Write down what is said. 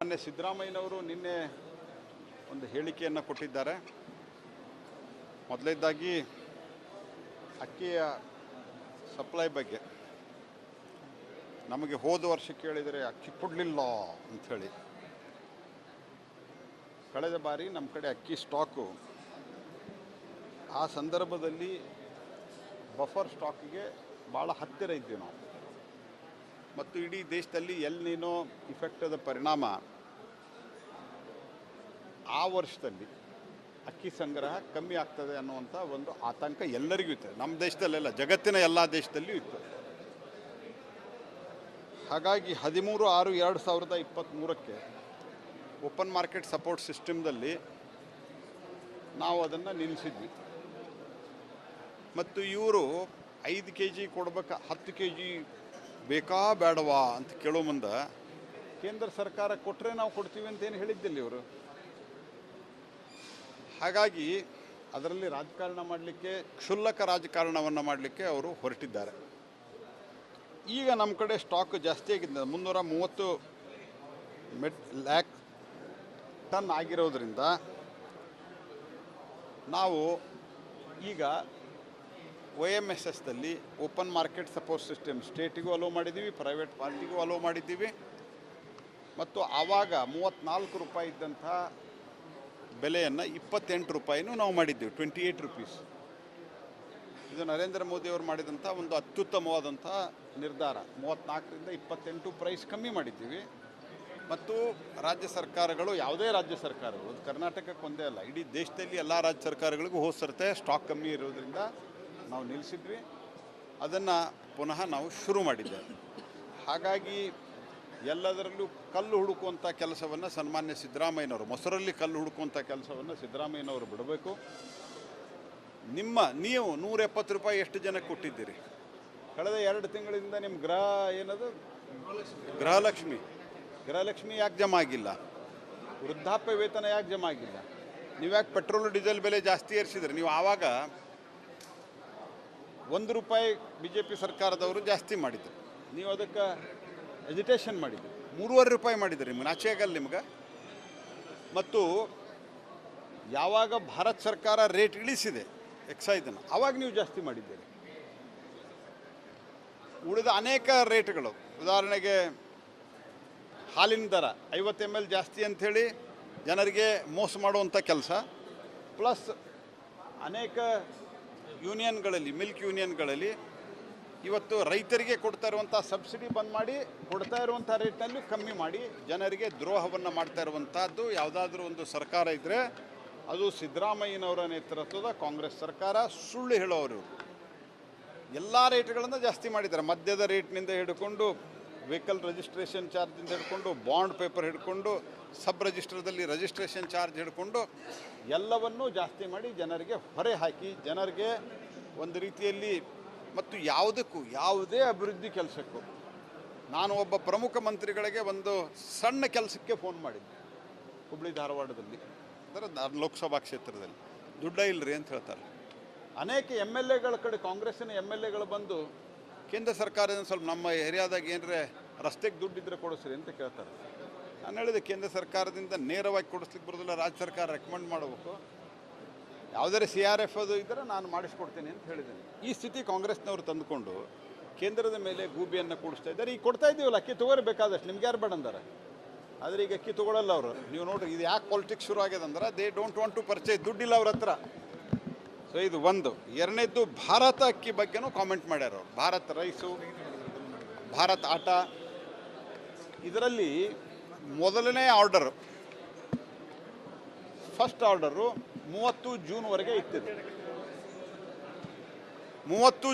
ಸನ್ಮಾನ್ಯ ಸಿದ್ದರಾಮಯ್ಯನವರು ನಿನ್ನೆ ಒಂದು ಹೇಳಿಕೆಯನ್ನು ಕೊಟ್ಟಿದ್ದಾರೆ. ಮೊದಲನೇದಾಗಿ ಅಕ್ಕಿಯ ಸಪ್ಲೈ ಬಗ್ಗೆ ನಮಗೆ ಹೋದ ವರ್ಷ ಕೇಳಿದರೆ ಅಕ್ಕಿ ಕೊಡಲಿಲ್ಲ ಅಂಥೇಳಿ. ಕಳೆದ ಬಾರಿ ನಮ್ಮ ಕಡೆ ಅಕ್ಕಿ ಸ್ಟಾಕು ಆ ಸಂದರ್ಭದಲ್ಲಿ ಬಫರ್ ಸ್ಟಾಕಿಗೆ ಭಾಳ ಹತ್ತಿರ ಇದ್ದೀವಿ ನಾವು. ಮತ್ತು ಇಡೀ ದೇಶದಲ್ಲಿ ಎಲ್ ನೀನೋ ಇಫೆಕ್ಟದ ಪರಿಣಾಮ ಆ ವರ್ಷದಲ್ಲಿ ಅಕ್ಕಿ ಸಂಗ್ರಹ ಕಮ್ಮಿ ಆಗ್ತದೆ ಅನ್ನುವಂಥ ಒಂದು ಆತಂಕ ಎಲ್ಲರಿಗೂ ಇತ್ತು. ನಮ್ಮ ದೇಶದಲ್ಲೆಲ್ಲ, ಜಗತ್ತಿನ ಎಲ್ಲ ದೇಶದಲ್ಲಿಯೂ ಇತ್ತು. ಹಾಗಾಗಿ 13/6/2023 ಓಪನ್ ಮಾರ್ಕೆಟ್ ಸಪೋರ್ಟ್ ಸಿಸ್ಟಮ್ದಲ್ಲಿ ನಾವು ಅದನ್ನು ನಿಲ್ಲಿಸಿದ್ವಿ. ಮತ್ತು ಇವರು 5 kg ಕೊಡ್ಬೇಕು, 10 kg ಬೇಕಾ ಬೇಡವಾ ಅಂತ ಕೇಳೋ ಮುಂದೆ ಕೇಂದ್ರ ಸರ್ಕಾರ ಕೊಟ್ಟರೆ ನಾವು ಕೊಡ್ತೀವಿ ಅಂತೇನು ಹೇಳಿದ್ದಿಲ್ಲ ಇವರು. ಹಾಗಾಗಿ ಅದರಲ್ಲಿ ರಾಜಕಾರಣ ಮಾಡಲಿಕ್ಕೆ, ಕ್ಷುಲ್ಲಕ ರಾಜಕಾರಣವನ್ನು ಮಾಡಲಿಕ್ಕೆ ಅವರು ಹೊರಟಿದ್ದಾರೆ. ಈಗ ನಮ್ಮ ಕಡೆ ಸ್ಟಾಕ್ ಜಾಸ್ತಿ ಆಗಿದೆ, 330 ಲ್ಯಾಕ್ ಟನ್ ಆಗಿರೋದ್ರಿಂದ ನಾವು ಈಗ OMSSದಲ್ಲಿ ಓಪನ್ ಮಾರ್ಕೆಟ್ ಸಪೋರ್ಟ್ ಸಿಸ್ಟಮ್ ಸ್ಟೇಟಿಗೂ ಅಲೋ ಮಾಡಿದ್ದೀವಿ, ಪ್ರೈವೇಟ್ ಪಾರ್ಟಿಗೂ ಅಲೋ ಮಾಡಿದ್ದೀವಿ. ಮತ್ತು ಆವಾಗ 34 ರೂಪಾಯಿ ಇದ್ದಂಥ ಬೆಲೆಯನ್ನು 28 ರೂಪಾಯಿನೂ ನಾವು ಮಾಡಿದ್ದೀವಿ, 28 rupees. ಇದು ನರೇಂದ್ರ ಮೋದಿಯವರು ಮಾಡಿದಂಥ ಒಂದು ಅತ್ಯುತ್ತಮವಾದಂಥ ನಿರ್ಧಾರ. 34ರಿಂದ 28 ಪ್ರೈಸ್ ಕಮ್ಮಿ ಮಾಡಿದ್ದೀವಿ. ಮತ್ತು ರಾಜ್ಯ ಸರ್ಕಾರಗಳು, ಯಾವುದೇ ರಾಜ್ಯ ಸರ್ಕಾರಗಳು, ಕರ್ನಾಟಕಕ್ಕೆ ಒಂದೇ ಅಲ್ಲ, ಇಡೀ ದೇಶದಲ್ಲಿ ಎಲ್ಲ ರಾಜ್ಯ ಸರ್ಕಾರಗಳಿಗೂ ಹೋದ ಸರ್ತೆ ಸ್ಟಾಕ್ ಕಮ್ಮಿ ಇರೋದ್ರಿಂದ ನಾವು ನಿಲ್ಲಿಸಿದ್ವಿ. ಅದನ್ನು ಪುನಃ ನಾವು ಶುರು ಮಾಡಿದ್ದೇವೆ. ಹಾಗಾಗಿ ಎಲ್ಲದರಲ್ಲೂ ಕಲ್ಲು ಹುಡುಕುವಂಥ ಕೆಲಸವನ್ನು ಸನ್ಮಾನ್ಯ ಸಿದ್ದರಾಮಯ್ಯನವರು, ಮೊಸರಲ್ಲಿ ಕಲ್ಲು ಹುಡುಕುವಂಥ ಕೆಲಸವನ್ನು ಸಿದ್ದರಾಮಯ್ಯನವರು ಬಿಡಬೇಕು. ನೀವು 170 ರೂಪಾಯಿ ಎಷ್ಟು ಜನಕ್ಕೆ ಕೊಟ್ಟಿದ್ದೀರಿ? ಕಳೆದ 2 ತಿಂಗಳಿಂದ ನಿಮ್ಮ ಗೃಹಲಕ್ಷ್ಮಿ ಯಾಕೆ ಜಮಾ ಆಗಿಲ್ಲ? ವೃದ್ಧಾಪ್ಯ ವೇತನ ಯಾಕೆ ಜಮಾ ಆಗಿಲ್ಲ? ನೀವು ಯಾಕೆ ಪೆಟ್ರೋಲು ಡೀಸೆಲ್ ಬೆಲೆ ಜಾಸ್ತಿ ಏರಿಸಿದ್ರಿ? ನೀವು ಆವಾಗ 1 ರೂಪಾಯಿ BJP ಸರ್ಕಾರದವರು ಜಾಸ್ತಿ ಮಾಡಿದ್ರು, ನೀವು ಅದಕ್ಕೆ ಎಜಿಟೇಷನ್ ಮಾಡಿದ್ರಿ. 3.5 ರೂಪಾಯಿ ಮಾಡಿದ್ರಿ, ನಿಮ್ಗೆ ನಾಚೆ ಆಗಲ್ಲ ನಿಮ್ಗೆ? ಮತ್ತು ಯಾವಾಗ ಭಾರತ ಸರ್ಕಾರ ರೇಟ್ ಇಳಿಸಿದೆ ಎಕ್ಸೈಸನ್ನು, ಆವಾಗ ನೀವು ಜಾಸ್ತಿ ಮಾಡಿದ್ದೀರಿ. ಉಳಿದ ಅನೇಕ ರೇಟ್ಗಳು, ಉದಾಹರಣೆಗೆ ಹಾಲಿನ ದರ 50 ml ಜಾಸ್ತಿ ಅಂಥೇಳಿ ಜನರಿಗೆ ಮೋಸ ಮಾಡುವಂಥ ಕೆಲಸ, ಪ್ಲಸ್ ಅನೇಕ ಯೂನಿಯನ್ಗಳಲ್ಲಿ, ಮಿಲ್ಕ್ ಯೂನಿಯನ್ಗಳಲ್ಲಿ ಇವತ್ತು ರೈತರಿಗೆ ಕೊಡ್ತಾ ಇರುವಂಥ ಸಬ್ಸಿಡಿ ಬಂದ್ ಮಾಡಿ, ಕೊಡ್ತಾ ಇರುವಂಥ ರೇಟ್ನಲ್ಲಿ ಕಮ್ಮಿ ಮಾಡಿ ಜನರಿಗೆ ದ್ರೋಹವನ್ನು ಮಾಡ್ತಾ ಇರುವಂಥದ್ದು ಯಾವುದಾದ್ರೂ ಒಂದು ಸರ್ಕಾರ ಇದ್ದರೆ ಅದು ಸಿದ್ದರಾಮಯ್ಯನವರ ನೇತೃತ್ವದ ಕಾಂಗ್ರೆಸ್ ಸರ್ಕಾರ. ಸುಳ್ಳು ಹೇಳೋರು. ಎಲ್ಲ ರೇಟ್ಗಳನ್ನು ಜಾಸ್ತಿ ಮಾಡಿದ್ದಾರೆ. ಮದ್ಯದ ರೇಟ್ನಿಂದ ಹಿಡ್ಕೊಂಡು, ವೆಹಿಕಲ್ ರಿಜಿಸ್ಟ್ರೇಷನ್ ಚಾರ್ಜಿಂದ ಹಿಡ್ಕೊಂಡು, ಬಾಂಡ್ ಪೇಪರ್ ಹಿಡ್ಕೊಂಡು, ಸಬ್ ರಿಜಿಸ್ಟರ್ದಲ್ಲಿ ರಿಜಿಸ್ಟ್ರೇಷನ್ ಚಾರ್ಜ್ ಹಿಡ್ಕೊಂಡು ಎಲ್ಲವನ್ನೂ ಜಾಸ್ತಿ ಮಾಡಿ ಜನರಿಗೆ ಹೊರೆ ಹಾಕಿ, ಜನರಿಗೆ ಒಂದು ರೀತಿಯಲ್ಲಿ, ಮತ್ತು ಯಾವುದೇ ಅಭಿವೃದ್ಧಿ ಕೆಲಸಕ್ಕೂ ನಾನು ಒಬ್ಬ ಪ್ರಮುಖ ಮಂತ್ರಿಗಳಿಗೆ ಒಂದು ಸಣ್ಣ ಕೆಲಸಕ್ಕೆ ಫೋನ್ ಮಾಡಿದ್ದೆ, ಹುಬ್ಬಳ್ಳಿ ಧಾರವಾಡದಲ್ಲಿ, ಅಂದರೆ ಲೋಕಸಭಾ ಕ್ಷೇತ್ರದಲ್ಲಿ. ದುಡ್ಡ ಇಲ್ಲರಿ ಅಂತ ಹೇಳ್ತಾರೆ. ಅನೇಕ MLAಗಳ ಕಡೆ, ಕಾಂಗ್ರೆಸ್ಸಿನ MLAಗಳು ಬಂದು ಕೇಂದ್ರ ಸರ್ಕಾರದಿಂದ ಸ್ವಲ್ಪ ನಮ್ಮ ಏರಿಯಾದಾಗ ಏನರೇ ರಸ್ತೆಗೆ ದುಡ್ಡಿದ್ರೆ ಕೊಡಿಸ್ರಿ ಅಂತ ಕೇಳ್ತಾರೆ. ನಾನು ಹೇಳಿದೆ, ಕೇಂದ್ರ ಸರ್ಕಾರದಿಂದ ನೇರವಾಗಿ ಕೊಡಿಸ್ಲಿಕ್ಕೆ ಬರೋದಿಲ್ಲ, ರಾಜ್ಯ ಸರ್ಕಾರ ರೆಕಮೆಂಡ್ ಮಾಡಬೇಕು. ಯಾವುದೇ CRF ಅದು ಇದ್ದರೆ ನಾನು ಮಾಡಿಸ್ಕೊಡ್ತೀನಿ ಅಂತ ಹೇಳಿದ್ದೀನಿ. ಈ ಸ್ಥಿತಿ ಕಾಂಗ್ರೆಸ್ನವರು ತಂದುಕೊಂಡು ಕೇಂದ್ರದ ಮೇಲೆ ಗೂಬಿಯನ್ನು ಕೂಡಿಸ್ತಾ ಇದ್ದಾರೆ. ಈಗ ಕೊಡ್ತಾ ಇದ್ದೀವಲ್ಲ, ಅಕ್ಕಿ ತೊಗೊರಿ ಬೇಕಾದಷ್ಟು, ನಿಮ್ಗೆ ಯಾರು ಬೇಡ ಅಂತಾರೆ. ಆದರೆ ಈಗ ಅಕ್ಕಿ ತೊಗೊಳ್ಳಲ್ಲ ಅವರು. ನೀವು ನೋಡಿರಿ, ಇದು ಯಾಕೆ ಪಾಲಿಟಿಕ್ಸ್ ಶುರು ಆಗಿದೆ ಅಂದ್ರೆ, they don't want to purchase, ದುಡ್ಡಿಲ್ಲ ಅವ್ರ ಹತ್ರ. ಸೊ ಇದು ಒಂದು. ಎರಡನೇದ್ದು, ಭಾರತ ಅಕ್ಕಿ ಬಗ್ಗೆನೂ ಕಾಮೆಂಟ್ ಮಾಡ್ಯಾರ ಅವರು. ಭಾರತ್ ರೈಸು, ಭಾರತ್ ಆಟ, ಇದರಲ್ಲಿ ಮೊದಲನೇ ಆರ್ಡರು, ಫಸ್ಟ್ ಆರ್ಡರು 30 ಜೂನ್ವರೆಗೆ ಇತ್ತಿದೆ. 30